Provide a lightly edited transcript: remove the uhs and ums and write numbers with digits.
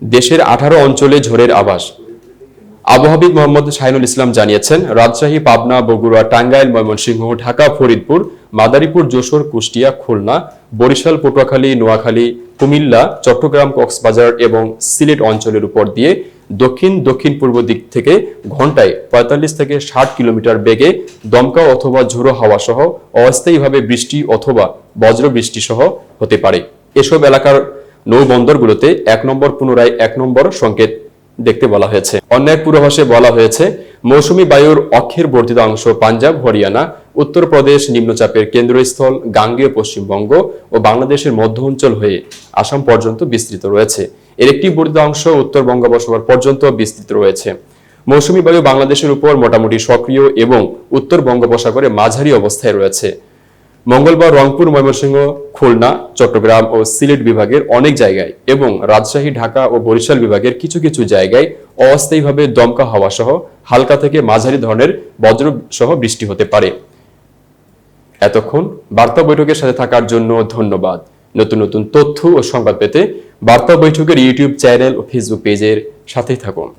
দেশের 18 অঞ্চলে ঝড়ের আভাস। আবহাওয়াবিদ মোহাম্মদ শাহিনুল ইসলাম জানিয়েছেন, রাজশাহী, পাবনা, বগুড়া, টাঙ্গাইল, ময়মনসিংহ, ঢাকা, ফরিদপুর, মাদারীপুর, যশোর, কুষ্টিয়া, খুলনা, বরিশাল, পটুয়াখালী, নোয়াখালী, কুমিল্লা, চট্টগ্রাম, কক্সবাজার এবং সিলেট অঞ্চলের উপর দিয়ে দক্ষিণ পূর্ব দিক থেকে ঘন্টায় 45 থেকে 60 কিলোমিটার বেগে দমকা অথবা ঝোড়ো হাওয়া সহ অস্থায়ীভাবে বৃষ্টি অথবা বজ্রবৃষ্টি সহ হতে পারে। এসব এলাকার নৌবন্দরগুলোতে 1 নম্বর পুনরায় 1 নম্বর সংকেত দেখতে বলা হয়েছে। অন্য এক পূর্বাভাসে বলা হয়েছে, মৌসুমী বায়ুর অক্ষের বর্ধিত অংশ পাঞ্জাব, হরিয়ানা, উত্তরপ্রদেশ, নিম্নচাপের কেন্দ্রস্থল গাঙ্গেয় পশ্চিমবঙ্গ ও বাংলাদেশের মধ্য অঞ্চল হয়ে আসাম পর্যন্ত বিস্তৃত রয়েছে। এর একটি বর্ধিত অংশ উত্তর বঙ্গোপসাগর পর্যন্ত বিস্তৃত রয়েছে। মৌসুমী বায়ু বাংলাদেশের উপর মোটামুটি সক্রিয় এবং উত্তর বঙ্গোপসাগরে মাঝারি অবস্থায় রয়েছে। মঙ্গলবার রংপুর, ময়মনসিংহ, খুলনা, চট্টগ্রাম ও সিলেট বিভাগের অনেক জায়গায় এবং রাজশাহী, ঢাকা ও বরিশাল বিভাগের কিছু কিছু জায়গায় অস্থায়ীভাবে দমকা হাওয়া সহ হালকা থেকে মাঝারি ধরনের বজ্র সহ বৃষ্টি হতে পারে। এতক্ষণ বার্তা বৈঠকের সাথে থাকার জন্য ধন্যবাদ। নতুন নতুন তথ্য ও সংবাদ পেতে বার্তা বৈঠকের ইউটিউব চ্যানেল ও ফেসবুক পেজের সাথেই থাকুন।